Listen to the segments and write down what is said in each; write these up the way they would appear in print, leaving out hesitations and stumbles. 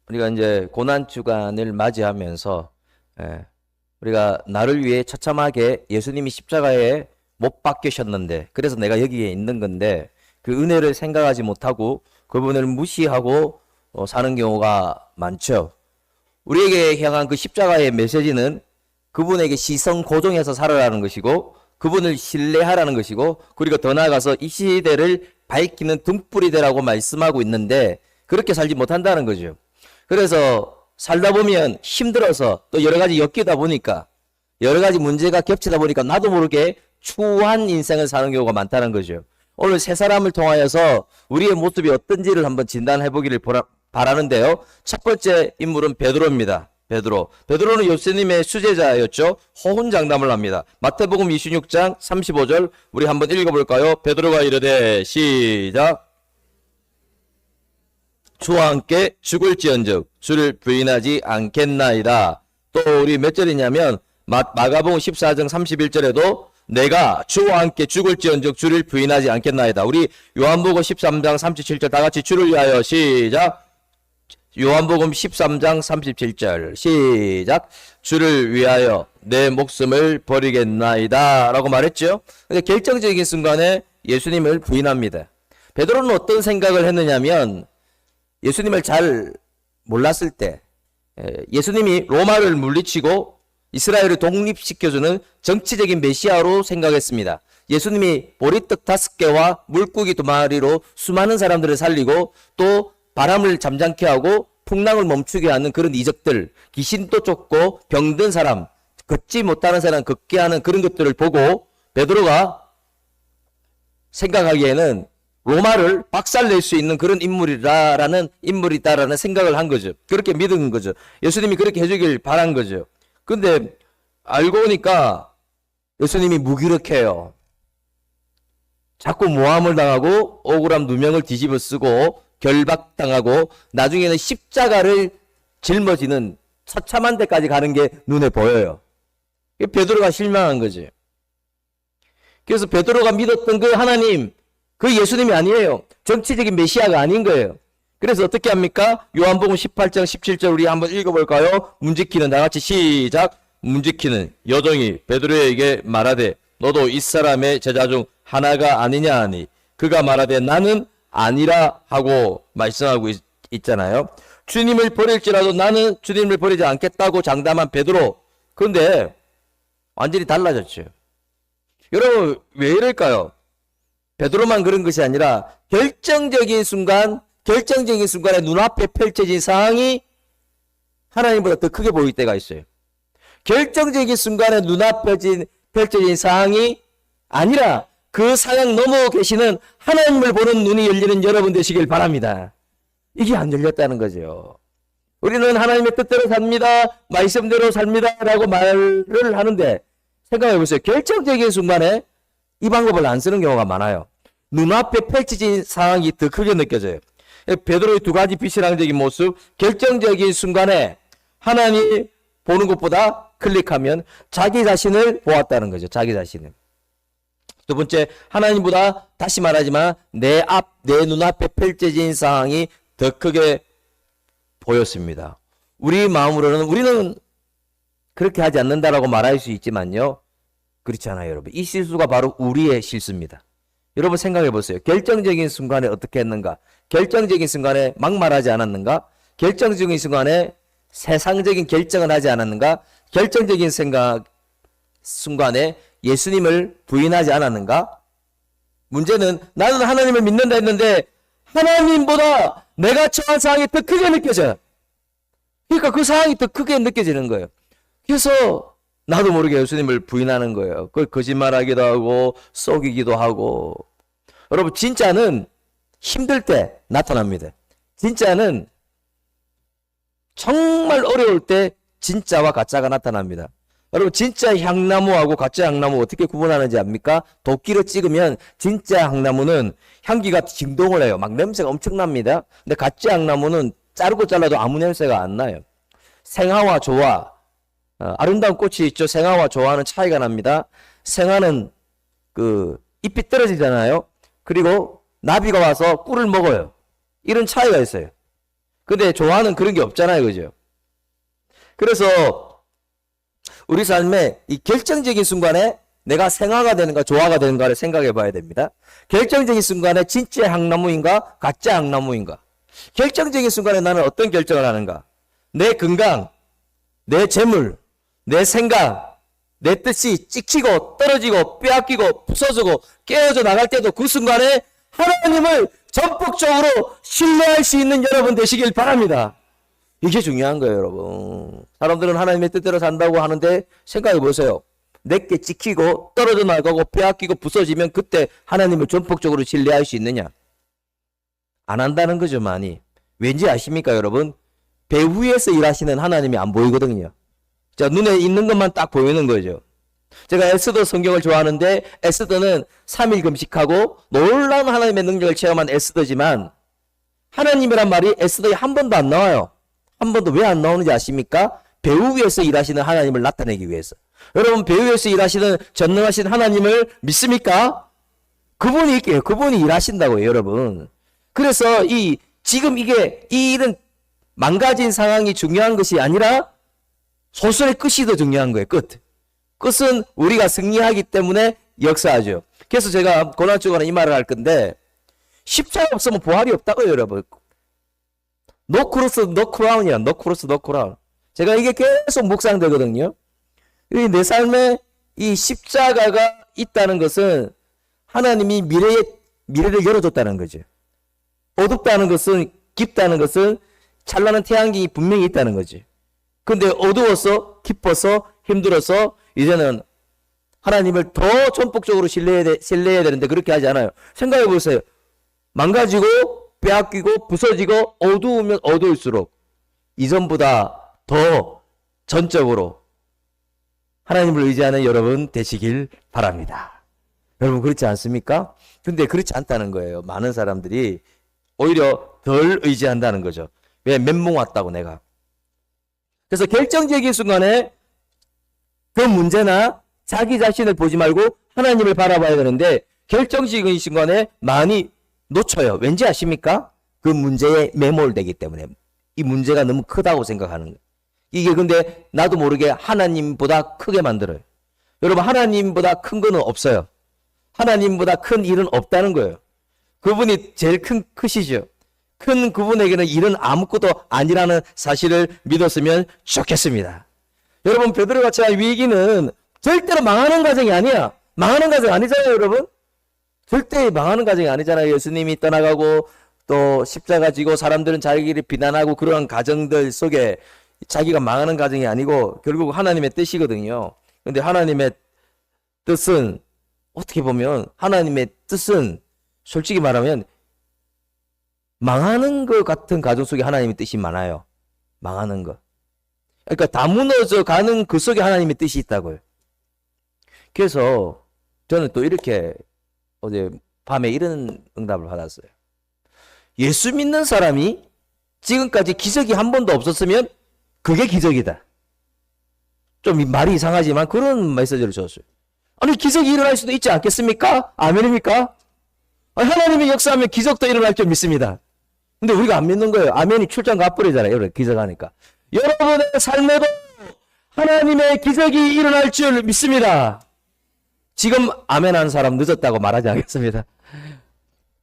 우리가 이제 고난 주간을 맞이하면서 우리가 나를 위해 처참하게 예수님이 십자가에 못 박히셨는데 그래서 내가 여기에 있는 건데 그 은혜를 생각하지 못하고 그분을 무시하고 사는 경우가 많죠. 우리에게 향한 그 십자가의 메시지는 그분에게 시선 고정해서 살아라는 것이고 그분을 신뢰하라는 것이고 그리고 더 나아가서 이 시대를 밝히는 등불이 되라고 말씀하고 있는데 그렇게 살지 못한다는 거죠. 그래서 살다 보면 힘들어서 또 여러 가지 엮이다 보니까 여러 가지 문제가 겹치다 보니까 나도 모르게 추한 인생을 사는 경우가 많다는 거죠. 오늘 세 사람을 통하여서 우리의 모습이 어떤지를 한번 진단해 보기를 바라는데요. 첫 번째 인물은 베드로입니다. 베드로는 예수님의 수제자였죠. 호언장담을 합니다. 마태복음 26장 35절 우리 한번 읽어볼까요? 베드로가 이르되 시작. 주와 함께 죽을지언즉 주를 부인하지 않겠나이다. 또 우리 몇 절이냐면 마가복음 14장 31절에도 내가 주와 함께 죽을지언즉 주를 부인하지 않겠나이다. 우리 요한복음 13장 37절 다 같이 주를 위하여 시작. 요한복음 13장 37절 시작. 주를 위하여 내 목숨을 버리겠나이다 라고 말했죠. 근데 결정적인 순간에 예수님을 부인합니다. 베드로는 어떤 생각을 했느냐면 예수님을 잘 몰랐을 때 예수님이 로마를 물리치고 이스라엘을 독립시켜주는 정치적인 메시아로 생각했습니다. 예수님이 보리떡 5개와 물고기 2마리로 수많은 사람들을 살리고 또 바람을 잠잠케 하고 풍랑을 멈추게 하는 그런 이적들, 귀신도 쫓고 병든 사람, 걷지 못하는 사람 걷게 하는 그런 것들을 보고 베드로가 생각하기에는 로마를 박살낼 수 있는 그런 인물이다라는 생각을 한 거죠. 그렇게 믿은 거죠. 예수님이 그렇게 해주길 바란 거죠. 근데 알고 보니까 예수님이 무기력해요. 자꾸 모함을 당하고 억울함 누명을 뒤집어 쓰고 결박당하고 나중에는 십자가를 짊어지는 처참한 데까지 가는 게 눈에 보여요. 베드로가 실망한 거지. 그래서 베드로가 믿었던 그 하나님, 그 예수님이 아니에요. 정치적인 메시아가 아닌 거예요. 그래서 어떻게 합니까? 요한복음 18장 17절 우리 한번 읽어볼까요? 문지키는 다 같이 시작. 문지키는 여종이 베드로에게 말하되 너도 이 사람의 제자 중 하나가 아니냐 하니 그가 말하되 나는 아니라 하고 말씀하고 있잖아요. 주님을 버릴지라도 나는 주님을 버리지 않겠다고 장담한 베드로. 그런데 완전히 달라졌죠. 여러분 왜 이럴까요? 베드로만 그런 것이 아니라 결정적인 순간에 눈앞에 펼쳐진 상황이 하나님보다 더 크게 보일 때가 있어요. 결정적인 순간에 눈앞에 펼쳐진 상황이 아니라 그 상황 넘어 계시는 하나님을 보는 눈이 열리는 여러분 되시길 바랍니다. 이게 안 열렸다는 거죠. 우리는 하나님의 뜻대로 삽니다. 말씀대로 삽니다. 라고 말을 하는데 생각해 보세요. 결정적인 순간에 이 방법을 안 쓰는 경우가 많아요. 눈앞에 펼쳐진 상황이 더 크게 느껴져요. 베드로의 두 가지 비신앙적인 모습, 결정적인 순간에 하나님 보는 것보다 클릭하면 자기 자신을 보았다는 거죠. 자기 자신을. 두 번째, 하나님보다 다시 말하지만 내 눈앞에 펼쳐진 상황이 더 크게 보였습니다. 우리 마음으로는 우리는 그렇게 하지 않는다라고 말할 수 있지만요. 그렇지 않아요, 여러분. 이 실수가 바로 우리의 실수입니다. 여러분 생각해 보세요. 결정적인 순간에 어떻게 했는가? 결정적인 순간에 막말하지 않았는가? 결정적인 순간에 세상적인 결정을 하지 않았는가? 결정적인 순간에 예수님을 부인하지 않았는가? 문제는 나는 하나님을 믿는다 했는데 하나님보다 내가 처한 상황이 더 크게 느껴져요. 그러니까 그 상황이 더 크게 느껴지는 거예요. 그래서 나도 모르게 예수님을 부인하는 거예요. 그걸 거짓말하기도 하고 속이기도 하고. 여러분 진짜는 힘들 때 나타납니다. 진짜는 정말 어려울 때 진짜와 가짜가 나타납니다. 여러분 진짜 향나무하고 가짜 향나무 어떻게 구분하는지 압니까? 도끼를 찍으면 진짜 향나무는 향기가 진동을 해요. 막 냄새가 엄청납니다. 근데 가짜 향나무는 자르고 잘라도 아무 냄새가 안 나요. 생화와 조화, 아름다운 꽃이 있죠. 생화와 조화는 차이가 납니다. 생화는 그 잎이 떨어지잖아요. 그리고 나비가 와서 꿀을 먹어요. 이런 차이가 있어요. 근데 조화는 그런 게 없잖아요. 그죠? 그래서 우리 삶의 이 결정적인 순간에 내가 생화가 되는가 조화가 되는가를 생각해 봐야 됩니다. 결정적인 순간에 진짜 향나무인가 가짜 향나무인가. 결정적인 순간에 나는 어떤 결정을 하는가. 내 건강, 내 재물, 내 생각, 내 뜻이 찍히고 떨어지고 빼앗기고 부서지고 깨어져 나갈 때도 그 순간에 하나님을 전폭적으로 신뢰할 수 있는 여러분 되시길 바랍니다. 이게 중요한 거예요, 여러분. 사람들은 하나님의 뜻대로 산다고 하는데 생각해 보세요. 내게 찍히고 떨어져 나가고 빼앗기고 부서지면 그때 하나님을 전폭적으로 신뢰할 수 있느냐? 안 한다는 거죠, 많이. 왠지 아십니까, 여러분? 배후에서 일하시는 하나님이 안 보이거든요. 자, 눈에 있는 것만 딱 보이는 거죠. 제가 에스더 성경을 좋아하는데 에스더는 3일 금식하고 놀라운 하나님의 능력을 체험한 에스더지만 하나님이란 말이 에스더에 한 번도 안 나와요. 한 번도 왜 안 나오는지 아십니까? 배후 위에서 일하시는 하나님을 나타내기 위해서. 여러분, 배후 위에서 일하시는 전능하신 하나님을 믿습니까? 그분이 있게요. 그분이 일하신다고요, 여러분. 그래서 지금 이 일은 망가진 상황이 중요한 것이 아니라 소설의 끝이 더 중요한 거예요. 끝은 우리가 승리하기 때문에 역사하죠. 그래서 제가 고난주간에 이 말을 할 건데 십자가 없으면 부활이 없다고요, 여러분. No cross, no crown이야. No cross, no crown. 제가 이게 계속 묵상되거든요. 내 삶에 이 십자가가 있다는 것은 하나님이 미래를 열어줬다는 거죠. 어둡다는 것은, 깊다는 것은 찬란한 태양이 분명히 있다는 거지. 근데 어두워서, 기뻐서, 힘들어서 이제는 하나님을 더 전폭적으로 신뢰해야 되는데 그렇게 하지 않아요. 생각해 보세요. 망가지고 빼앗기고 부서지고 어두우면 어두울수록 이전보다 더 전적으로 하나님을 의지하는 여러분 되시길 바랍니다. 여러분 그렇지 않습니까? 근데 그렇지 않다는 거예요. 많은 사람들이 오히려 덜 의지한다는 거죠. 왜? 멘붕 왔다고 내가. 그래서 결정적인 순간에 그 문제나 자기 자신을 보지 말고 하나님을 바라봐야 되는데 결정적인 순간에 많이 놓쳐요. 왠지 아십니까? 그 문제에 매몰되기 때문에. 이 문제가 너무 크다고 생각하는 거예요. 이게 근데 나도 모르게 하나님보다 크게 만들어요. 여러분 하나님보다 큰 거는 없어요. 하나님보다 큰 일은 없다는 거예요. 그분이 제일 크시죠. 큰 그분에게는 일은 아무것도 아니라는 사실을 믿었으면 좋겠습니다. 여러분 베드로가 처한 위기는 절대로 망하는 과정이 아니야. 망하는 과정 아니잖아요, 여러분. 절대 망하는 과정이 아니잖아요. 예수님이 떠나가고 또 십자가 지고 사람들은 자기를 비난하고 그러한 과정들 속에 자기가 망하는 과정이 아니고 결국 하나님의 뜻이거든요. 근데 하나님의 뜻은 어떻게 보면 하나님의 뜻은 솔직히 말하면 망하는 것 같은 가정 속에 하나님의 뜻이 많아요. 망하는 것. 그러니까 다 무너져 가는 그 속에 하나님의 뜻이 있다고요. 그래서 저는 또 이렇게 어제 밤에 이런 응답을 받았어요. 예수 믿는 사람이 지금까지 기적이 한 번도 없었으면 그게 기적이다. 좀 말이 이상하지만 그런 메시지를 줬어요. 아니 기적이 일어날 수도 있지 않겠습니까? 아멘입니까? 하나님이 역사하면 기적도 일어날 줄 믿습니다. 근데 우리가 안 믿는 거예요. 아멘이 출장 가버리잖아요. 여러분 기적하니까. 여러분의 삶에도 하나님의 기적이 일어날 줄 믿습니다. 지금 아멘하는 사람 늦었다고 말하지 않겠습니다.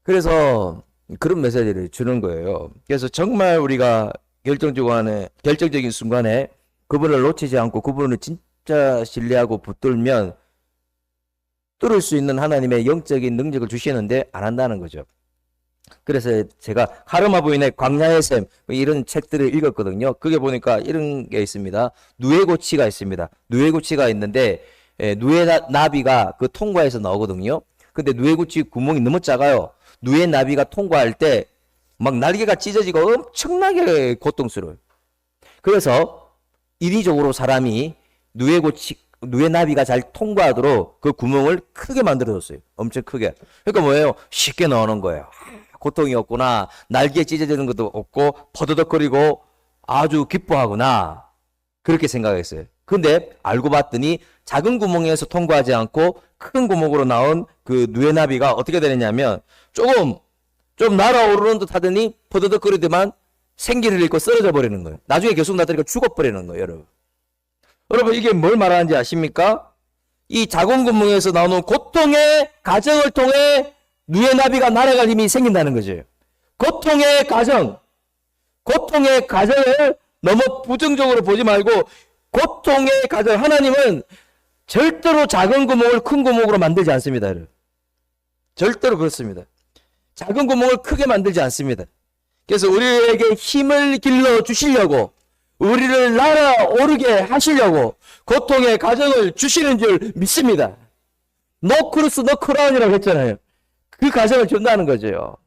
그래서 그런 메시지를 주는 거예요. 그래서 정말 우리가 결정적인 순간에 그분을 놓치지 않고 그분을 진짜 신뢰하고 붙들면 뚫을 수 있는 하나님의 영적인 능력을 주시는데 안 한다는 거죠. 그래서 제가 카르마 부인의 광야의 샘 이런 책들을 읽었거든요. 그게 보니까 이런 게 있습니다. 누에고치가 있습니다. 누에고치가 있는데 누에나비가 그 통과해서 나오거든요. 근데 누에고치 구멍이 너무 작아요. 누에나비가 통과할 때 막 날개가 찢어지고 엄청나게 고통스러워요. 그래서 인위적으로 사람이 누에나비가 잘 통과하도록 그 구멍을 크게 만들어줬어요. 엄청 크게. 그러니까 뭐예요? 쉽게 넣어놓은 거예요. 고통이 없구나. 날개 찢어지는 것도 없고 퍼드덕거리고 아주 기뻐하구나. 그렇게 생각했어요. 근데 알고 봤더니 작은 구멍에서 통과하지 않고 큰 구멍으로 나온 그 누에나비가 어떻게 되느냐면 좀 날아오르는 듯 하더니 퍼드덕거리더만 생기를 잃고 쓰러져 버리는 거예요. 나중에 결국 나더니까 죽어버리는 거예요, 여러분. 여러분, 이게 뭘 말하는지 아십니까? 이 자궁구멍에서 나오는 고통의 과정을 통해 누에 나비가 날아갈 힘이 생긴다는 거죠. 고통의 과정을 너무 부정적으로 보지 말고, 고통의 과정, 하나님은 절대로 작은 구멍을 큰 구멍으로 만들지 않습니다, 여러분. 절대로 그렇습니다. 작은 구멍을 크게 만들지 않습니다. 그래서 우리에게 힘을 길러 주시려고, 우리를 날아오르게 하시려고 고통의 과정을 주시는 줄 믿습니다. 노 크루스 노 크라운이라고 했잖아요. 그 과정을 준다는 거죠.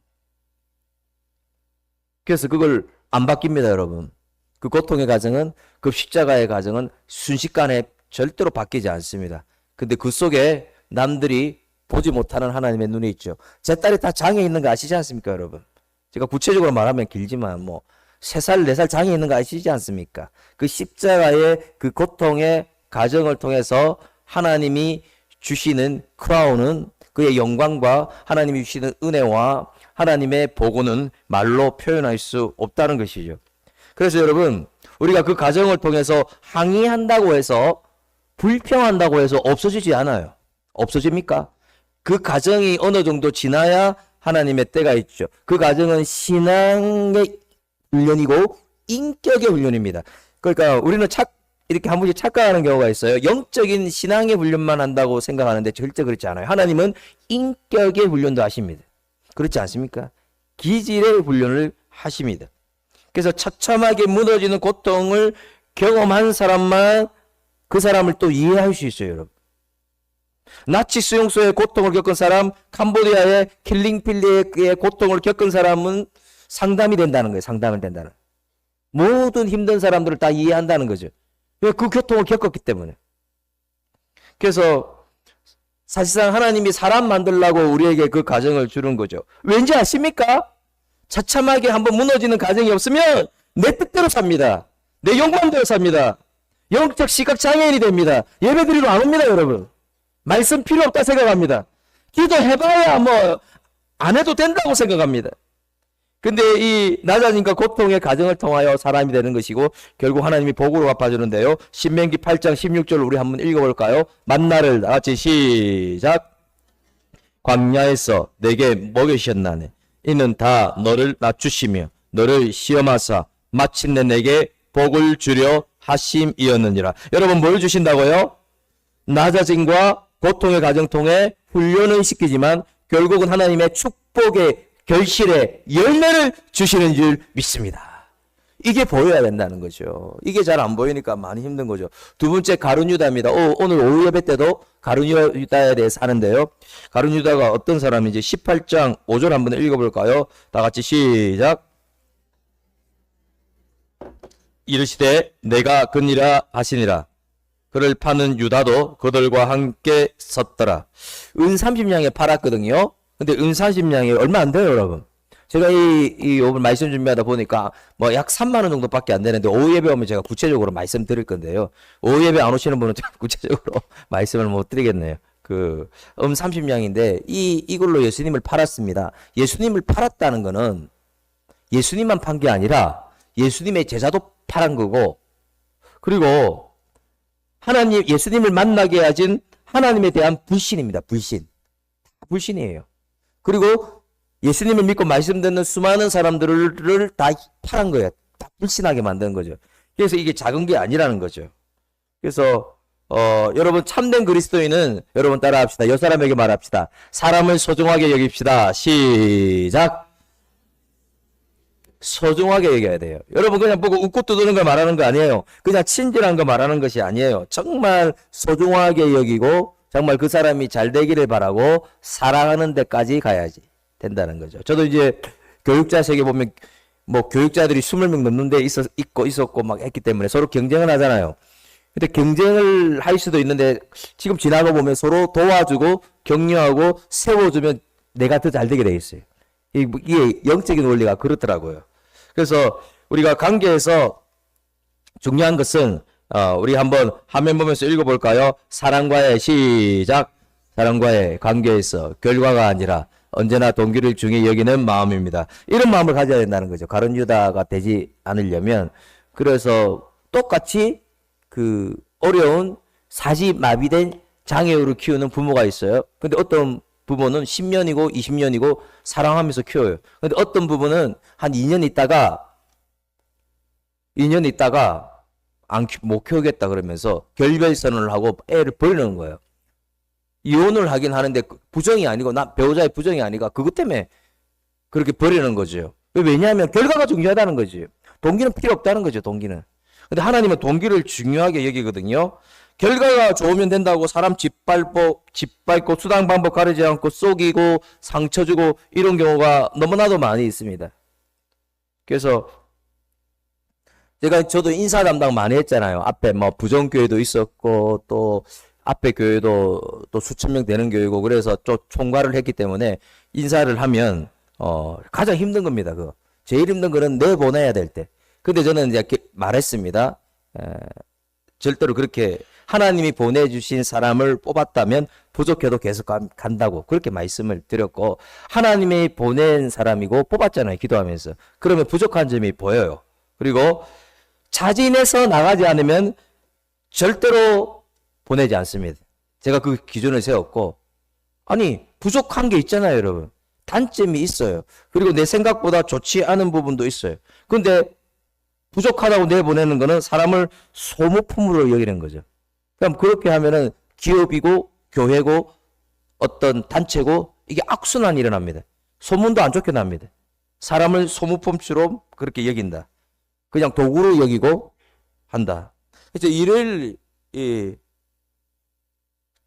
그래서 그걸 안 바뀝니다, 여러분. 그 고통의 과정은, 그 십자가의 과정은 순식간에 절대로 바뀌지 않습니다. 근데 그 속에 남들이 보지 못하는 하나님의 눈이 있죠. 제 딸이 다 장애 있는 거 아시지 않습니까, 여러분? 제가 구체적으로 말하면 길지만 3살, 4살 장애 있는 거 아시지 않습니까? 그 십자가의 그 고통의 과정을 통해서 하나님이 주시는 크라운은, 그의 영광과 하나님이 주시는 은혜와 하나님의 복은 말로 표현할 수 없다는 것이죠. 그래서 여러분, 우리가 그 과정을 통해서 항의한다고 해서, 불평한다고 해서 없어지지 않아요. 없어집니까? 그 과정이 어느 정도 지나야 하나님의 때가 있죠. 그 과정은 신앙의 훈련이고 인격의 훈련입니다. 그러니까 우리는 이렇게 한 번씩 착각하는 경우가 있어요. 영적인 신앙의 훈련만 한다고 생각하는데 절대 그렇지 않아요. 하나님은 인격의 훈련도 하십니다. 그렇지 않습니까? 기질의 훈련을 하십니다. 그래서 처참하게 무너지는 고통을 경험한 사람만 그 사람을 또 이해할 수 있어요, 여러분. 나치 수용소의 고통을 겪은 사람, 캄보디아의 킬링필드의 고통을 겪은 사람은 상담이 된다는 거예요. 상담이 된다는. 모든 힘든 사람들을 다 이해한다는 거죠. 왜? 그 고통을 겪었기 때문에. 그래서 사실상 하나님이 사람 만들려고 우리에게 그 과정을 주는 거죠. 왠지 아십니까? 처참하게 한번 무너지는 과정이 없으면 내 뜻대로 삽니다. 내 욕망대로 삽니다. 영적 시각 장애인이 됩니다. 예배드리러 안 옵니다, 여러분. 말씀 필요 없다 생각합니다. 기도해봐야 안 해도 된다고 생각합니다. 근데 이 낮아짐과 고통의 과정을 통하여 사람이 되는 것이고, 결국 하나님이 복으로 갚아주는데요. 신명기 8장 16절 우리 한번 읽어볼까요? 만나를 다 같이 시작. 광야에서 내게 먹이셨나니 이는 다 너를 낮추시며 너를 시험하사 마침내 내게 복을 주려 하심이었느니라. 여러분, 뭘 주신다고요? 낮아짐과 고통의 과정 통해 훈련을 시키지만 결국은 하나님의 축복의 결실의 열매를 주시는 줄 믿습니다. 이게 보여야 된다는 거죠. 이게 잘 안 보이니까 많이 힘든 거죠. 두 번째, 가룟 유다입니다. 오늘 오후 예배 때도 가룟 유다에 대해서 하는데요. 가룟 유다가 어떤 사람인지 18장 5절 한번 읽어볼까요? 다 같이 시작. 이르시되 내가 그니라 하시니라. 그를 파는 유다도 그들과 함께 섰더라. 은 30냥에 팔았거든요. 근데 은 30냥이 얼마 안 돼요, 여러분. 제가 오늘 말씀 준비하다 보니까 약 3만 원 정도밖에 안 되는데, 오후 예배 오면 제가 구체적으로 말씀 드릴 건데요. 오후 예배 안 오시는 분은 제가 구체적으로 말씀을 못 드리겠네요. 30냥인데 이걸로 예수님을 팔았습니다. 예수님을 팔았다는 거는 예수님만 판 게 아니라 예수님의 제자도 팔은 거고, 그리고 예수님을 만나게 하신 하나님에 대한 불신입니다. 불신이에요. 그리고 예수님을 믿고 말씀 듣는 수많은 사람들을 다 팔은 거예요. 다 불신하게 만든 거죠. 그래서 이게 작은 게 아니라는 거죠. 그래서 여러분, 참된 그리스도인은 여러분 따라합시다. 여 사람에게 말합시다. 사람을 소중하게 여깁시다. 시작. 소중하게 얘기해야 돼요. 여러분, 그냥 보고 웃고 떠드는 걸 말하는 거 아니에요. 그냥 친절한 거 말하는 것이 아니에요. 정말 소중하게 여기고 정말 그 사람이 잘 되기를 바라고 사랑하는 데까지 가야지 된다는 거죠. 저도 이제 교육자 세계 보면 교육자들이 20명 넘는데 있었고 막 했기 때문에 서로 경쟁을 하잖아요. 근데 경쟁을 할 수도 있는데 지금 지나가 보면 서로 도와주고 격려하고 세워주면 내가 더 잘 되게 돼 있어요. 이게 영적인 원리가 그렇더라고요. 그래서 우리가 관계에서 중요한 것은 우리 한번 화면 보면서 읽어볼까요? 사랑과의 시작. 사랑과의 관계에서 결과가 아니라 언제나 동기를 중히 여기는 마음입니다. 이런 마음을 가져야 된다는 거죠. 가룟 유다가 되지 않으려면. 그래서 똑같이 그 어려운 사지마비된 장애우를 키우는 부모가 있어요. 근데 어떤 부모는 10년이고 20년이고 사랑하면서 키워요. 근데 어떤 부모는 한 2년 있다가 못 키우겠다 그러면서 결별선언을 하고 애를 버리는 거예요. 이혼을 하긴 하는데 부정이 아니고 배우자의 부정이 아니라 그것 때문에 그렇게 버리는 거죠. 왜냐하면 결과가 중요하다는 거지. 동기는 필요 없다는 거죠. 동기는. 근데 하나님은 동기를 중요하게 여기거든요. 결과가 좋으면 된다고 사람 짓밟고 수당 방법 가리지 않고 속이고 상처 주고 이런 경우가 너무나도 많이 있습니다. 그래서 저도 인사 담당 많이 했잖아요. 앞에 뭐 부정교회도 있었고 또 앞에 교회도 또 수천 명 되는 교회고 그래서 또 총괄을 했기 때문에 인사를 하면 가장 힘든 겁니다. 제일 힘든 거는 내보내야 될 때. 근데 저는 이제 말했습니다. 절대로 그렇게 하나님이 보내주신 사람을 뽑았다면 부족해도 계속 간다고 그렇게 말씀을 드렸고 하나님이 보낸 사람이고 뽑았잖아요. 기도하면서. 그러면 부족한 점이 보여요. 그리고 자진해서 나가지 않으면 절대로 보내지 않습니다. 제가 그 기준을 세웠고 아니 부족한 게 있잖아요. 여러분. 단점이 있어요. 그리고 내 생각보다 좋지 않은 부분도 있어요. 근데 부족하다고 내보내는 거는 사람을 소모품으로 여기는 거죠. 그럼 그렇게 하면은 기업이고 교회고 어떤 단체고 이게 악순환이 일어납니다. 소문도 안 좋게 납니다. 사람을 소모품처럼 그렇게 여긴다. 그냥 도구로 여기고 한다. 그래서 일을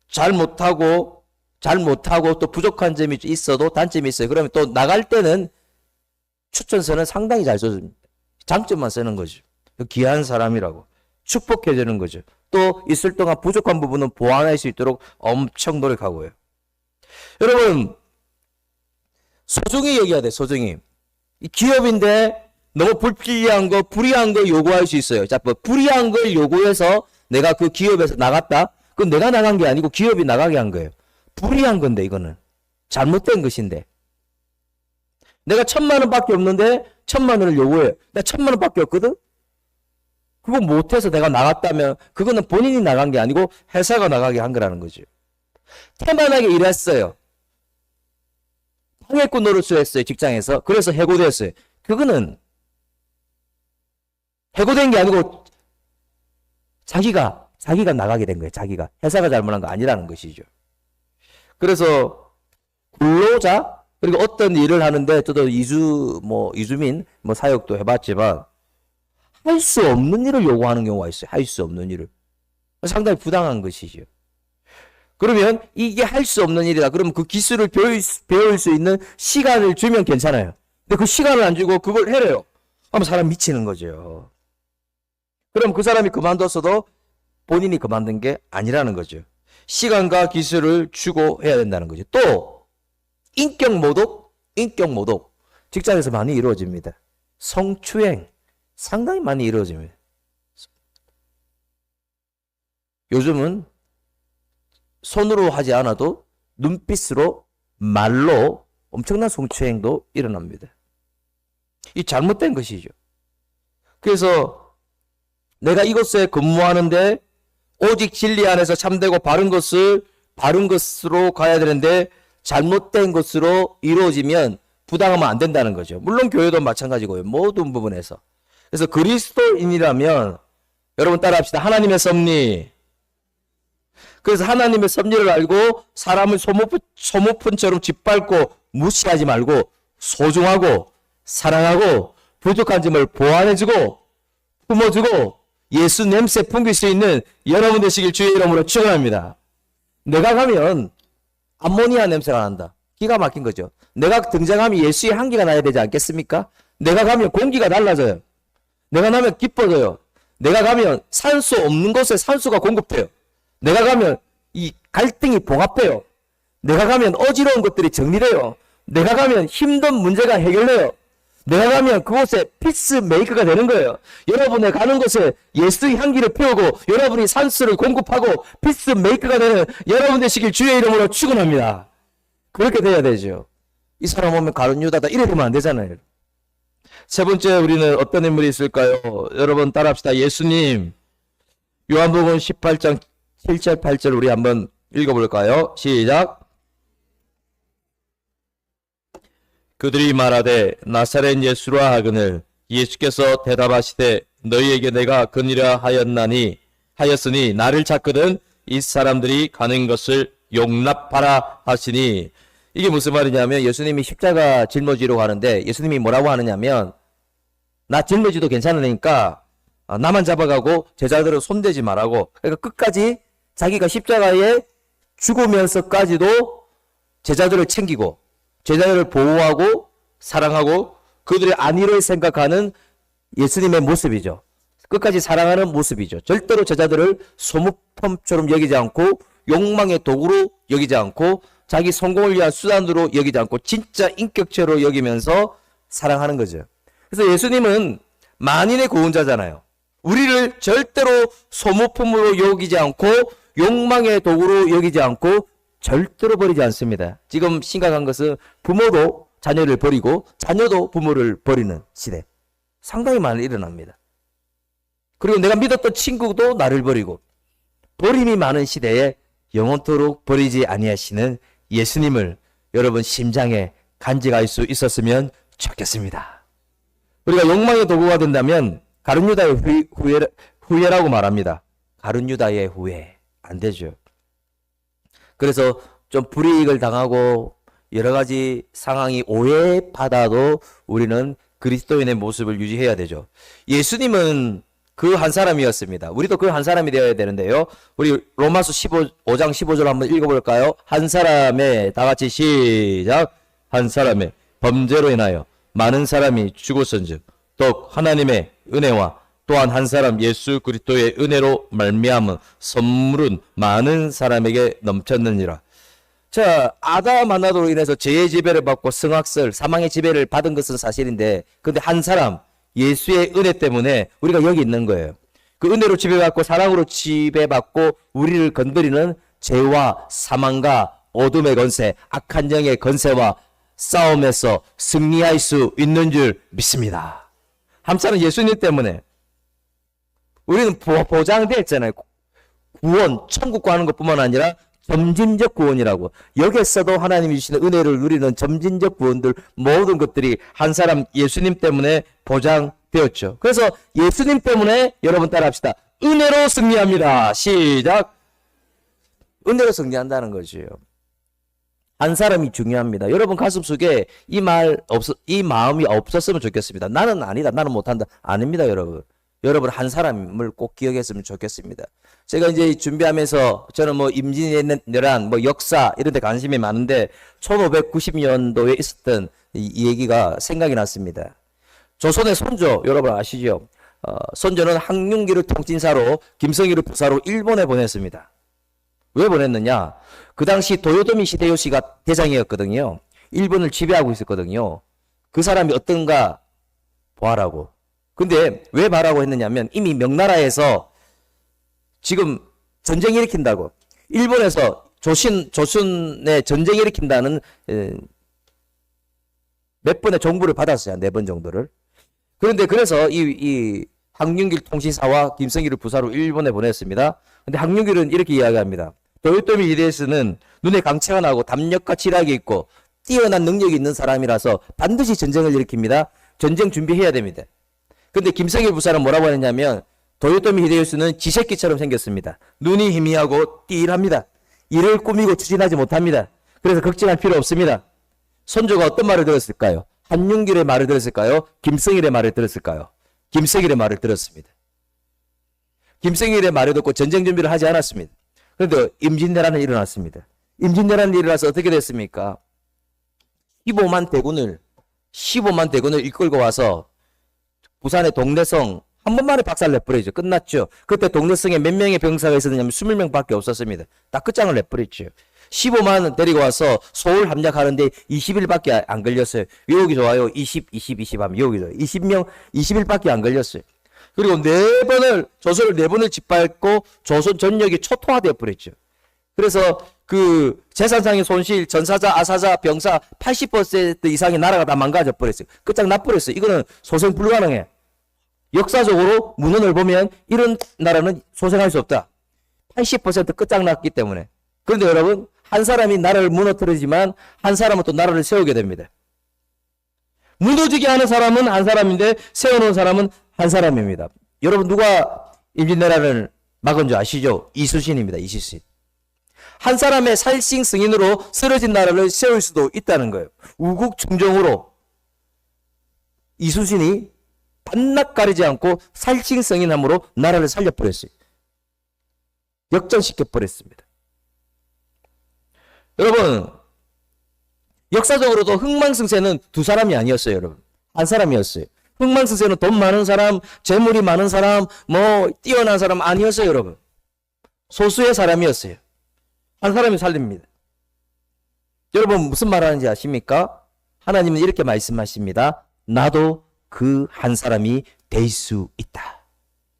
잘 못하고 또 부족한 점이 있어도 단점이 있어요. 그러면 또 나갈 때는 추천서는 상당히 잘 써줍니다. 장점만 쓰는 거죠. 귀한 사람이라고 축복해 주는 거죠. 또 있을 동안 부족한 부분은 보완할 수 있도록 엄청 노력하고요. 여러분 소중히 여겨야 돼. 소중히. 이 기업인데 너무 불리한 거 요구할 수 있어요. 자, 뭐 불리한 걸 요구해서 내가 그 기업에서 나갔다? 그건 내가 나간 게 아니고 기업이 나가게 한 거예요. 불리한 건데 이거는. 잘못된 것인데. 내가 1,000만 원밖에 없는데 1,000만 원을 요구해. 내가 1,000만 원밖에 없거든? 그거 못해서 내가 나갔다면 그거는 본인이 나간 게 아니고 회사가 나가게 한 거라는 거죠. 태만하게 일했어요. 방해꾼 노릇을 했어요. 직장에서. 그래서 해고됐어요. 그거는 해고된 게 아니고 자기가 나가게 된 거예요. 자기가. 회사가 잘못한 거 아니라는 것이죠. 그래서 근로자 그리고 어떤 일을 하는데 저도 이주민 사역도 해봤지만 할 수 없는 일을 요구하는 경우가 있어요. 할 수 없는 일을. 상당히 부당한 것이죠. 그러면 이게 할 수 없는 일이다. 그러면 그 기술을 배울 수 있는 시간을 주면 괜찮아요. 근데 그 시간을 안 주고 그걸 해래요. 그럼 사람 미치는 거죠. 그럼 그 사람이 그만뒀어도 본인이 그만둔 게 아니라는 거죠. 시간과 기술을 주고 해야 된다는 거죠. 또 인격 모독. 직장에서 많이 이루어집니다. 성추행 상당히 많이 이루어집니다. 요즘은 손으로 하지 않아도 눈빛으로 말로 엄청난 성추행도 일어납니다. 이 잘못된 것이죠. 그래서 내가 이곳에 근무하는데 오직 진리 안에서 참되고 바른 것으로 가야 되는데 잘못된 것으로 이루어지면 부당하면 안 된다는 거죠. 물론 교회도 마찬가지고요. 모든 부분에서. 그래서 그리스도인이라면 여러분 따라합시다. 하나님의 섭리. 그래서 하나님의 섭리를 알고 사람을 소모품처럼 짓밟고 무시하지 말고 소중하고 사랑하고 부족한 점을 보완해주고 품어주고 예수 냄새 풍길 수 있는 여러분 되시길 주의 이름으로 축원합니다. 내가 가면 암모니아 냄새가 난다. 기가 막힌 거죠. 내가 등장하면 예수의 향기가 나야 되지 않겠습니까? 내가 가면 공기가 달라져요. 내가 가면 기뻐져요. 내가 가면 산소 없는 곳에 산소가 공급돼요. 내가 가면 이 갈등이 봉합돼요. 내가 가면 어지러운 것들이 정리돼요. 내가 가면 힘든 문제가 해결돼요. 내가 가면 그곳에 피스메이커가 되는 거예요. 여러분의 가는 곳에 예수의 향기를 피우고 여러분이 산소를 공급하고 피스메이커가 되는 여러분 되시길 주의 이름으로 축원합니다. 그렇게 돼야 되죠. 이 사람 오면 가룟 유다다. 이래 보면 안 되잖아요. 세 번째 우리는 어떤 인물이 있을까요? 여러분 따라합시다. 예수님. 요한복음 18장 7절 8절 우리 한번 읽어볼까요? 시작. 그들이 말하되 나사렛 예수라 하거늘 예수께서 대답하시되 너희에게 내가 그니라 하였으니 나를 찾거든 이 사람들이 가는 것을 용납하라 하시니. 이게 무슨 말이냐면 예수님이 십자가 짊어지러 가는데 예수님이 뭐라고 하느냐면 나 짊어지도 괜찮으니까 나만 잡아가고 제자들은 손대지 말라고. 그러니까 끝까지 자기가 십자가에 죽으면서까지도 제자들을 챙기고 제자들을 보호하고 사랑하고 그들의 안위를 생각하는 예수님의 모습이죠. 끝까지 사랑하는 모습이죠. 절대로 제자들을 소모품처럼 여기지 않고 욕망의 도구로 여기지 않고 자기 성공을 위한 수단으로 여기지 않고 진짜 인격체로 여기면서 사랑하는 거죠. 그래서 예수님은 만인의 구원자잖아요. 우리를 절대로 소모품으로 여기지 않고 욕망의 도구로 여기지 않고 절대로 버리지 않습니다. 지금 심각한 것은 부모도 자녀를 버리고 자녀도 부모를 버리는 시대. 상당히 많이 일어납니다. 그리고 내가 믿었던 친구도 나를 버리고 버림이 많은 시대에 영원토록 버리지 아니하시는 예수님을 여러분 심장에 간직할 수 있었으면 좋겠습니다. 우리가 욕망의 도구가 된다면 가룟 유다의 후회라고 말합니다. 가룟 유다의 후회 안 되죠. 그래서 좀 불이익을 당하고 여러 가지 상황이 오해받아도 우리는 그리스도인의 모습을 유지해야 되죠. 예수님은 그 한 사람이었습니다. 우리도 그 한 사람이 되어야 되는데요. 우리 로마서 15장 15절 한번 읽어볼까요? 한 사람의, 다 같이 시작. 한 사람의 범죄로 인하여 많은 사람이 죽었은즉 또 하나님의 은혜와 또한 한 사람 예수 그리스도의 은혜로 말미암은 선물은 많은 사람에게 넘쳤느니라. 자, 아담 하나로 인해서 죄의 지배를 받고 성악설, 사망의 지배를 받은 것은 사실인데 근데 한 사람 예수의 은혜 때문에 우리가 여기 있는 거예요. 그 은혜로 지배받고 사랑으로 지배받고 우리를 건드리는 죄와 사망과 어둠의 권세, 악한 영의 권세와 싸움에서 승리할 수 있는 줄 믿습니다. 함사는 예수님 때문에 우리는 보장되어 있잖아요. 구원, 천국 가는 것뿐만 아니라 점진적 구원이라고. 여기에서도 하나님이 주시는 은혜를 누리는 점진적 구원들 모든 것들이 한 사람 예수님 때문에 보장되었죠. 그래서 예수님 때문에 여러분 따라합시다. 은혜로 승리합니다. 시작. 은혜로 승리한다는 거죠. 한 사람이 중요합니다. 여러분 가슴속에 이 마음이 없었으면 좋겠습니다. 나는 아니다. 나는 못한다. 아닙니다, 여러분. 여러분 한 사람을 꼭 기억했으면 좋겠습니다. 제가 이제 준비하면서 저는 뭐 임진왜란, 뭐 역사 이런 데 관심이 많은데 1590년도에 있었던 이 얘기가 생각이 났습니다. 조선의 선조 여러분 아시죠? 선조는 항윤기를 통진사로 김성희를 부사로 일본에 보냈습니다. 왜 보냈느냐? 그 당시 도요토미 히데요시가 대장이었거든요. 일본을 지배하고 있었거든요. 그 사람이 어떤가 보아라고. 근데 왜 말하고 했느냐면 이미 명나라에서 지금 전쟁 일으킨다고 일본에서 조선에 전쟁 일으킨다는 몇 번의 정보를 받았어요. 4번 정도를. 그런데 그래서 이 항윤길 통신사와 김성희를 부사로 일본에 보냈습니다. 근데 항윤길은 이렇게 이야기합니다. 도요토미 히데요시는 눈에 강체가 나고 담력과 지략이 있고 뛰어난 능력이 있는 사람이라서 반드시 전쟁을 일으킵니다. 전쟁 준비해야 됩니다. 근데 김성희 부사는 뭐라고 하느냐면 도요토미 히데요시는 지새끼처럼 생겼습니다. 눈이 희미하고 띠일합니다. 일을 꾸미고 추진하지 못합니다. 그래서 걱정할 필요 없습니다. 선조가 어떤 말을 들었을까요? 한윤길의 말을 들었을까요? 김성일의 말을 들었을까요? 김성일의 말을 들었습니다. 김성일의 말을 듣고 전쟁 준비를 하지 않았습니다. 그런데 임진왜란이 일어났습니다. 임진왜란이 일어나서 어떻게 됐습니까? 15만 대군을 이끌고 와서 부산의 동래성 한 번만에 박살 내버리죠. 끝났죠. 그때 동래성에 몇 명의 병사가 있었느냐면 20명밖에 없었습니다. 딱 끝장을 내버렸죠. 15만 데리고 와서 서울 함락하는데 20일밖에 안 걸렸어요. 여기 좋아요. 20 하면 여기 좋아요. 20일밖에 안 걸렸어요. 그리고 조선을 4번을 짓밟고 조선 전역이 초토화되어 버렸죠. 그래서 그 재산상의 손실, 전사자, 아사자, 병사 80% 이상의 나라가 다 망가져 버렸어요. 끝장나 버렸어요. 이거는 소생 불가능해. 역사적으로 문헌을 보면 이런 나라는 소생할 수 없다. 80% 끝장났기 때문에. 그런데 여러분, 한 사람이 나라를 무너뜨리지만 한 사람은 또 나라를 세우게 됩니다. 무너지게 하는 사람은 한 사람인데 세우는 사람은 한 사람입니다. 여러분, 누가 임진왜란을 막은 줄 아시죠? 이순신입니다. 이순신. 한 사람의 살신 승인으로 쓰러진 나라를 세울 수도 있다는 거예요. 우국충정으로 이순신이 반납 가리지 않고 살신 승인함으로 나라를 살려버렸어요. 역전시켜버렸습니다. 여러분, 역사적으로도 흥망승쇠는 두 사람이 아니었어요. 여러분, 한 사람이었어요. 흥망승쇠는 돈 많은 사람, 재물이 많은 사람, 뭐 뛰어난 사람 아니었어요. 여러분, 소수의 사람이었어요. 한 사람이 살립니다. 여러분, 무슨 말 하는지 아십니까? 하나님은 이렇게 말씀하십니다. 나도 그 한 사람이 될 수 있다.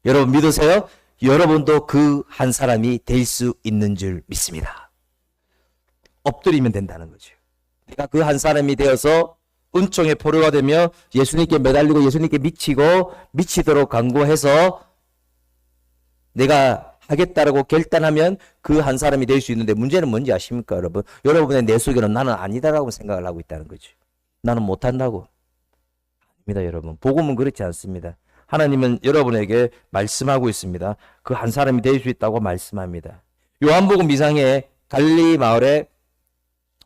여러분 믿으세요? 여러분도 그 한 사람이 될 수 있는 줄 믿습니다. 엎드리면 된다는 거죠. 내가 그 한 사람이 되어서 은총의 포로가 되며 예수님께 매달리고 예수님께 미치도록 간구해서 내가 하겠다라고 결단하면 그 한 사람이 될 수 있는데, 문제는 뭔지 아십니까 여러분? 여러분의 내 속에는 나는 아니다라고 생각을 하고 있다는 거죠. 나는 못한다고. 아닙니다 여러분. 복음은 그렇지 않습니다. 하나님은 여러분에게 말씀하고 있습니다. 그 한 사람이 될 수 있다고 말씀합니다. 요한복음 2장에 갈릴리 마을에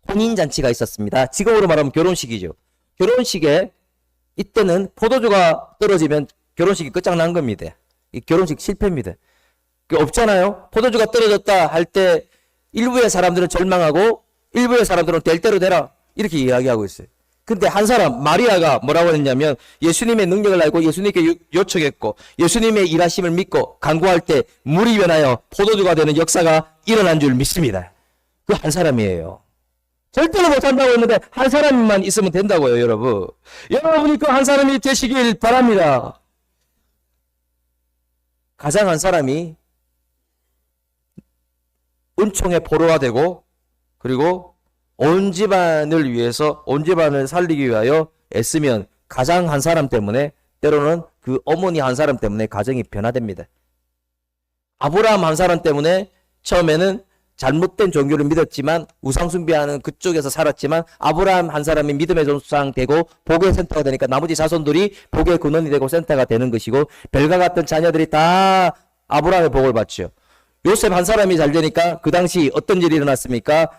혼인잔치가 있었습니다. 지금으로 말하면 결혼식이죠. 결혼식에 이때는 포도주가 떨어지면 결혼식이 끝장난 겁니다. 이 결혼식 실패입니다. 없잖아요. 포도주가 떨어졌다 할 때 일부의 사람들은 절망하고 일부의 사람들은 될 대로 되라 이렇게 이야기하고 있어요. 근데 한 사람 마리아가 뭐라고 했냐면 예수님의 능력을 알고 예수님께 요청했고 예수님의 일하심을 믿고 간구할 때 물이 변하여 포도주가 되는 역사가 일어난 줄 믿습니다. 그 한 사람이에요. 절대로 못한다고 했는데 한 사람만 있으면 된다고요. 여러분, 여러분이 그 한 사람이 되시길 바랍니다. 가장 한 사람이 은총의 포로가 되고 그리고 온 집안을 위해서 온 집안을 살리기 위하여 애쓰면 가장 한 사람 때문에, 때로는 그 어머니 한 사람 때문에 가정이 변화됩니다. 아브라함 한 사람 때문에 처음에는 잘못된 종교를 믿었지만 우상 숭배하는 그쪽에서 살았지만 아브라함 한 사람이 믿음의 조상 되고 복의 센터가 되니까 나머지 자손들이 복의 근원이 되고 센터가 되는 것이고, 별과 같은 자녀들이 다 아브라함의 복을 받죠. 요셉 한 사람이 잘 되니까 그 당시 어떤 일이 일어났습니까?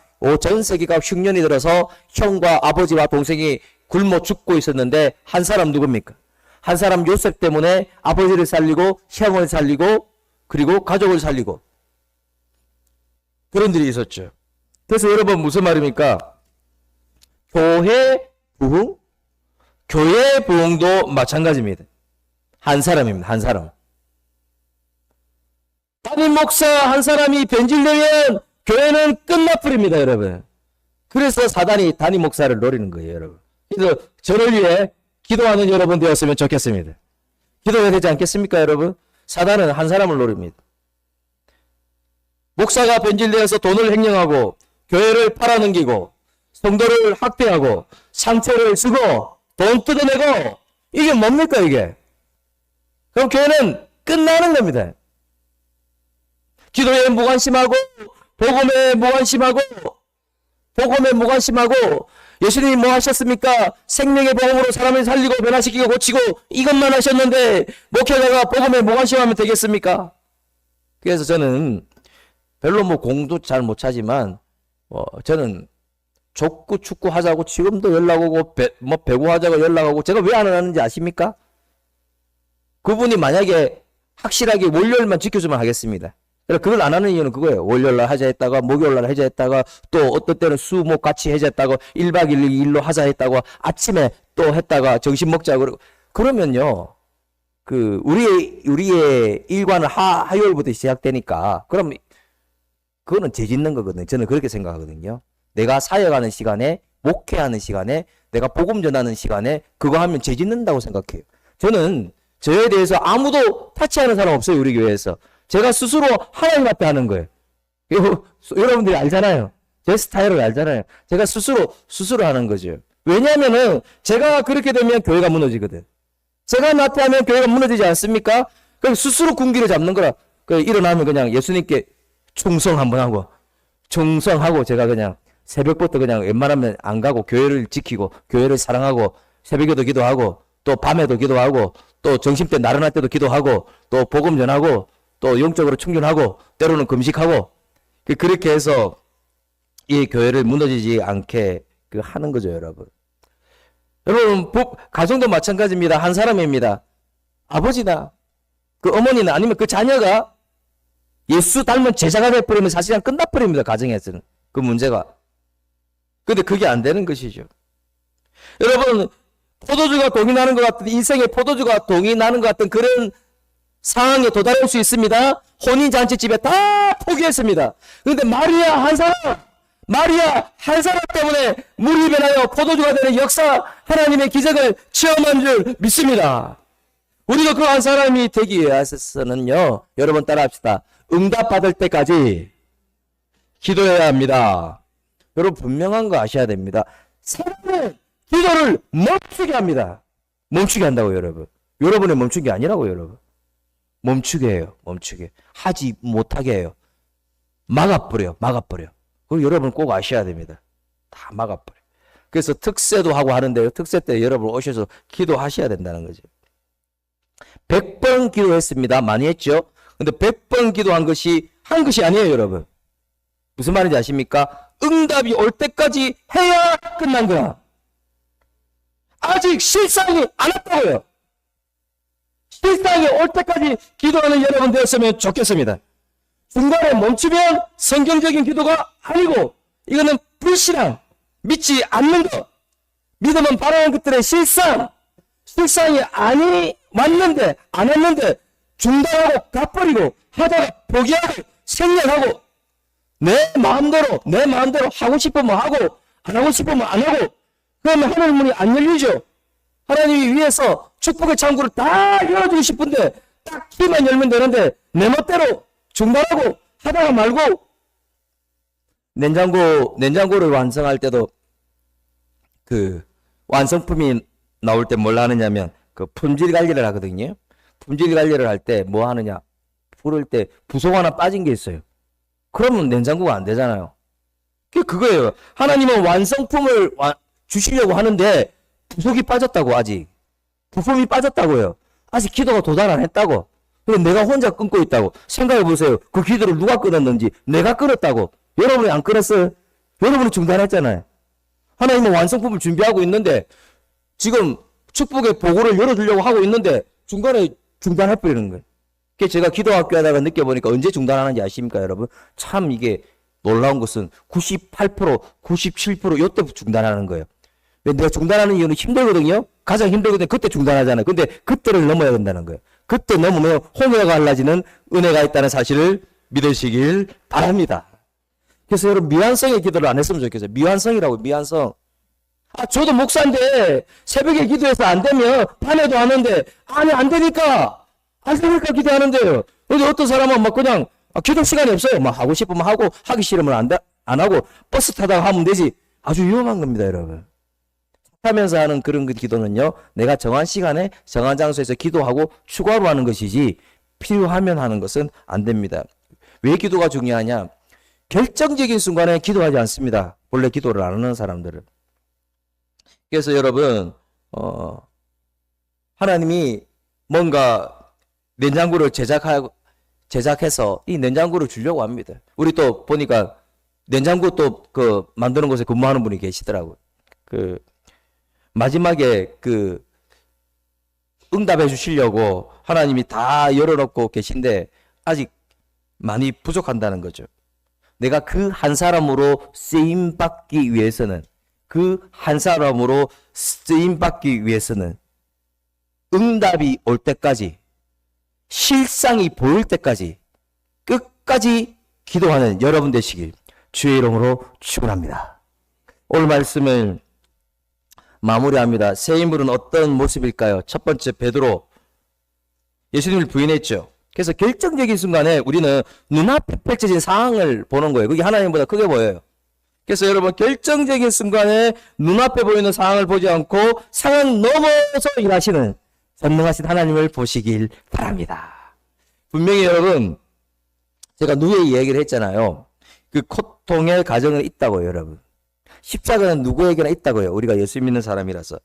전 세계가 흉년이 들어서 형과 아버지와 동생이 굶어 죽고 있었는데 한 사람 누굽니까? 한 사람 요셉 때문에 아버지를 살리고 형을 살리고 그리고 가족을 살리고 그런 일이 있었죠. 그래서 여러분 무슨 말입니까? 교회 부흥? 교회 부흥도 마찬가지입니다. 한 사람입니다. 한 사람. 담임 목사 한 사람이 변질되면 교회는 끝나버립니다, 여러분. 그래서 사단이 담임 목사를 노리는 거예요, 여러분. 그래서 저를 위해 기도하는 여러분 되었으면 좋겠습니다. 기도해야 되지 않겠습니까, 여러분? 사단은 한 사람을 노립니다. 목사가 변질되어서 돈을 횡령하고 교회를 팔아넘기고 성도를 학대하고 상처를 쓰고 돈 뜯어내고, 이게 뭡니까 이게? 그럼 교회는 끝나는 겁니다. 기도에 무관심하고 복음에 무관심하고 예수님이 뭐 하셨습니까? 생명의 복음으로 사람을 살리고 변화시키고 고치고 이것만 하셨는데 목회자가 복음에 무관심하면 되겠습니까? 그래서 저는 별로 뭐 공도 잘 못 차지만 저는 족구 축구 하자고 지금도 연락 오고 배구 하자고 연락 오고, 제가 왜 안 하는지 아십니까? 그분이 만약에 확실하게 월요일만 지켜주면 하겠습니다. 그걸 안 하는 이유는 그거예요. 월요일날 하자 했다가 목요일날 하자 했다가 또 어떤 때는 수목 같이 하자 했다고 1박 2일 일로 하자 했다고 아침에 또 했다가 점심 먹자 그러면요, 그 우리의 일과는 화요일부터 시작되니까 그럼 그거는 죄 짓는 거거든요. 저는 그렇게 생각하거든요. 내가 사역하는 시간에, 목회하는 시간에, 내가 복음 전하는 시간에 그거 하면 죄 짓는다고 생각해요. 저는 저에 대해서 아무도 타치하는 사람 없어요. 우리 교회에서. 제가 스스로 하나님 앞에 하는 거예요. 여러분들이 알잖아요. 제 스타일을 알잖아요. 제가 스스로 하는 거죠. 왜냐하면은 제가 그렇게 되면 교회가 무너지거든. 제가 나태하면 교회가 무너지지 않습니까? 그럼 스스로 군기를 잡는 거라. 일어나면 그냥 예수님께 충성 한번 하고, 충성하고 제가 그냥 새벽부터 그냥 웬만하면 안 가고 교회를 지키고 교회를 사랑하고 새벽에도 기도하고 또 밤에도 기도하고 또 점심때 나른할 때도 기도하고 또 복음 전하고 또 영적으로 충전하고 때로는 금식하고 그렇게 해서 이 교회를 무너지지 않게 하는 거죠, 여러분. 여러분, 가정도 마찬가지입니다. 한 사람입니다. 아버지나 그 어머니나 아니면 그 자녀가 예수 닮은 제자가 돼버리면 사실상 끝나버립니다. 가정에서는 그 문제가. 근데 그게 안 되는 것이죠. 여러분, 포도주가 동이 나는 것 같은, 인생의 포도주가 동이 나는 것 같은 그런 상황에 도달할 수 있습니다. 혼인잔치집에 다 포기했습니다. 그런데 마리아 한 사람 때문에 물이 변하여 포도주가 되는 역사, 하나님의 기적을 체험한 줄 믿습니다. 우리가 그 한 사람이 되기 위해서는요, 여러분 따라합시다. 응답받을 때까지 기도해야 합니다. 여러분 분명한 거 아셔야 됩니다. 사람은 기도를 멈추게 합니다. 멈추게 한다고요, 여러분. 여러분의 멈춘 게 아니라고요, 여러분. 멈추게 해요. 멈추게. 하지 못하게 해요. 막아버려. 그걸 여러분 꼭 아셔야 됩니다. 다 막아버려. 그래서 특세도 하고 하는데요. 특세 때 여러분 오셔서 기도하셔야 된다는 거죠. 100번 기도했습니다. 많이 했죠. 근데 100번 기도한 것이 한 것이 아니에요, 여러분. 무슨 말인지 아십니까? 응답이 올 때까지 해야 끝난 거야. 아직 실상이 안 왔다고요. 실상이 올 때까지 기도하는 여러분 되었으면 좋겠습니다. 중간에 멈추면 성경적인 기도가 아니고 이거는 불신앙, 믿지 않는 것, 믿으면 바라는 것들의 실상이 왔는데 안 왔는데 중단하고 가버리고 하다가 포기하고 생략하고 내 마음대로 하고 싶으면 하고 안 하고 싶으면 안 하고 그러면 하늘 문이 안 열리죠. 하나님이 위에서 축복의 창구를 다 열어주고 싶은데 딱 키만 열면 되는데 내 멋대로 중단하고 하다가 말고 냉장고를 완성할 때도 그 완성품이 나올 때 뭘 하느냐면 그 품질 관리를 하거든요. 품질 관리를 할 때 뭐 하느냐? 부를 때 부속 하나 빠진 게 있어요. 그러면 냉장고가 안 되잖아요. 그거예요. 하나님은 완성품을 주시려고 하는데 부속이 빠졌다고 아직. 부품이 빠졌다고요. 아직 기도가 도달 안 했다고. 근데 내가 혼자 끊고 있다고. 생각해 보세요. 그 기도를 누가 끊었는지. 내가 끊었다고. 여러분이 안 끊었어요? 여러분이 중단했잖아요. 하나님은 완성품을 준비하고 있는데 지금 축복의 보고를 열어주려고 하고 있는데 중간에 중단해버리는 거예요. 그래서 제가 기도학교 하다가 느껴보니까 언제 중단하는지 아십니까, 여러분? 참 이게 놀라운 것은 98%, 97% 요때부터 중단하는 거예요. 왜 내가 중단하는 이유는 힘들거든요? 가장 힘들거든요. 그때 중단하잖아요. 근데 그때를 넘어야 된다는 거예요. 그때 넘으면 홍해가 갈라지는 은혜가 있다는 사실을 믿으시길 바랍니다. 그래서 여러분 미완성의 기도를 안 했으면 좋겠어요. 미완성이라고, 미완성. 저도 목사인데 새벽에 기도해서 안 되면 밤에도 하는데 아니 안 되니까 기도하는데요. 근데 어떤 사람은 막 그냥 기도 시간이 없어요. 막 하고 싶으면 하고 하기 싫으면 안 하고 버스 타다가 하면 되지. 아주 위험한 겁니다, 여러분. 하면서 하는 그런 기도는요, 내가 정한 시간에 정한 장소에서 기도하고 추가로 하는 것이지 필요하면 하는 것은 안 됩니다. 왜 기도가 중요하냐? 결정적인 순간에 기도하지 않습니다. 원래 기도를 안 하는 사람들은. 그래서 여러분 하나님이 뭔가 냉장고를 제작해서 이 냉장고를 주려고 합니다. 우리 또 보니까 냉장고 또 만드는 곳에 근무하는 분이 계시더라고요. 마지막에 응답해 주시려고 하나님이 다 열어놓고 계신데 아직 많이 부족한다는 거죠. 내가 그 한 사람으로 쓰임받기 위해서는 응답이 올 때까지, 실상이 보일 때까지 끝까지 기도하는 여러분 되시길 주의 이름으로 축원합니다. 오늘 말씀을 마무리합니다. 새 인물은 어떤 모습일까요? 첫 번째, 베드로. 예수님을 부인했죠. 그래서 결정적인 순간에 우리는 눈앞에 펼쳐진 상황을 보는 거예요. 그게 하나님보다 크게 보여요. 그래서 여러분 결정적인 순간에 눈앞에 보이는 상황을 보지 않고 상황 넘어서 일하시는 전능하신 하나님을 보시길 바랍니다. 분명히 여러분 제가 누구의 이야기를 했잖아요. 그 고통의 가정은 있다고요, 여러분. 십자가는 누구에게나 있다고요. 우리가 예수 믿는 사람이라서.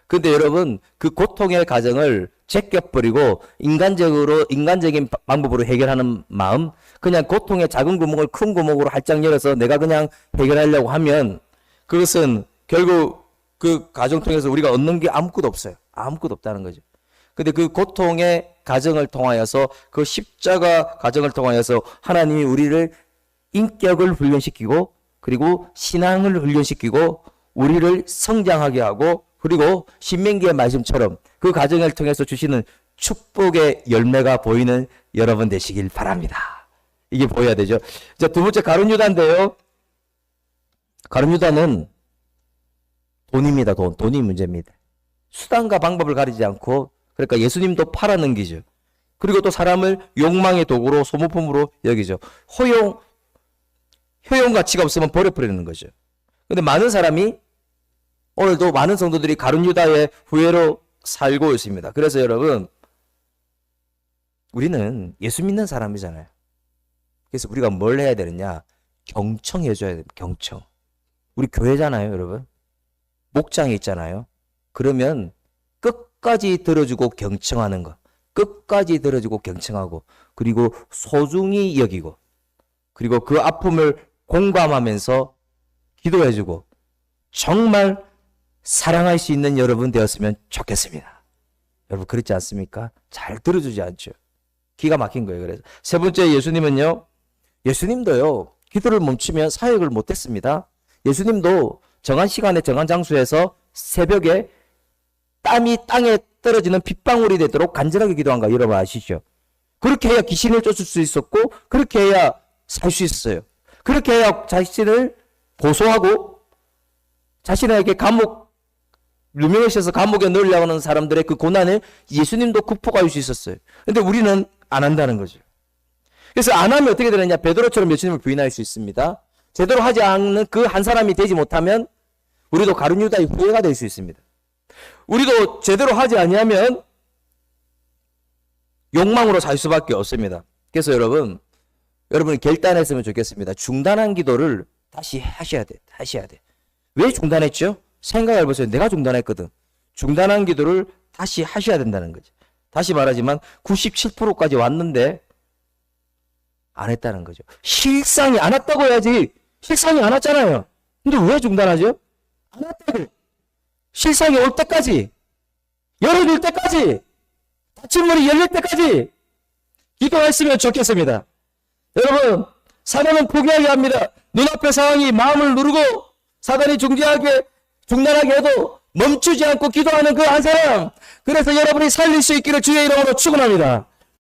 근데 여러분 그 고통의 가정을 제껴버리고 인간적인 방법으로 해결하는 마음, 그냥 고통의 작은 구멍을 큰 구멍으로 활짝 열어서 내가 그냥 해결하려고 하면 그것은 결국 그 가정 통해서 우리가 얻는 게 아무것도 없어요. 아무것도 없다는 거죠. 근데 그 고통의 가정을 통하여서 그 십자가 가정을 통하여서 하나님이 우리를 인격을 훈련시키고 그리고 신앙을 훈련시키고 우리를 성장하게 하고 그리고 신명기의 말씀처럼 그 과정을 통해서 주시는 축복의 열매가 보이는 여러분 되시길 바랍니다. 이게 보여야 되죠. 자, 두 번째 가룟 유다인데요. 가룟 유다는 돈입니다. 돈이 문제입니다. 수단과 방법을 가리지 않고 그러니까 예수님도 팔아넘기죠. 그리고 또 사람을 욕망의 도구로 소모품으로 여기죠. 효용 가치가 없으면 버려버리는 거죠. 근데 많은 사람이 오늘도 많은 성도들이 가룟 유다의 후예로 살고 있습니다. 그래서 여러분 우리는 예수 믿는 사람이잖아요. 그래서 우리가 뭘 해야 되느냐? 경청해줘야 돼요. 경청. 우리 교회잖아요, 여러분. 목장에 있잖아요. 그러면 끝까지 들어주고 경청하는 거. 끝까지 들어주고 경청하고 그리고 소중히 여기고 그리고 그 아픔을 공감하면서 기도해주고 정말 사랑할 수 있는 여러분 되었으면 좋겠습니다. 여러분 그렇지 않습니까? 잘 들어주지 않죠. 기가 막힌 거예요. 그래서 세 번째 예수님은요. 예수님도요. 기도를 멈추면 사역을 못했습니다. 예수님도 정한 시간에 정한 장소에서 새벽에 땀이 땅에 떨어지는 빗방울이 되도록 간절하게 기도한 거 여러분 아시죠? 그렇게 해야 귀신을 쫓을 수 있었고 그렇게 해야 살 수 있어요. 그렇게 해야 자신을 고소하고 자신에게 유명하셔서 감옥에 넣으려고 하는 사람들의 그 고난을 예수님도 극복할 수 있었어요. 근데 우리는 안 한다는 거죠. 그래서 안 하면 어떻게 되느냐? 베드로처럼 예수님을 부인할 수 있습니다. 제대로 하지 않는 그 한 사람이 되지 못하면 우리도 가룟 유다의 후예가 될 수 있습니다. 우리도 제대로 하지 아니하면 욕망으로 살 수밖에 없습니다. 그래서 여러분이 결단했으면 좋겠습니다. 중단한 기도를 다시 하셔야 돼. 왜 중단했죠? 생각해 보세요. 내가 중단했거든. 중단한 기도를 다시 하셔야 된다는 거죠. 다시 말하지만 97%까지 왔는데 안 했다는 거죠. 실상이 안 왔다고 해야지. 실상이 안 왔잖아요. 근데 왜 중단하죠? 안 왔다고. 실상이 올 때까지, 열어줄 때까지, 닫힌 문이 열릴 때까지 기도했으면 좋겠습니다. 여러분, 사단은 포기하게 합니다. 눈앞의 상황이 마음을 누르고 사단이 중단하게 해도 멈추지 않고 기도하는 그 한 사람. 그래서 여러분이 살릴 수 있기를 주의 이름으로 축원합니다.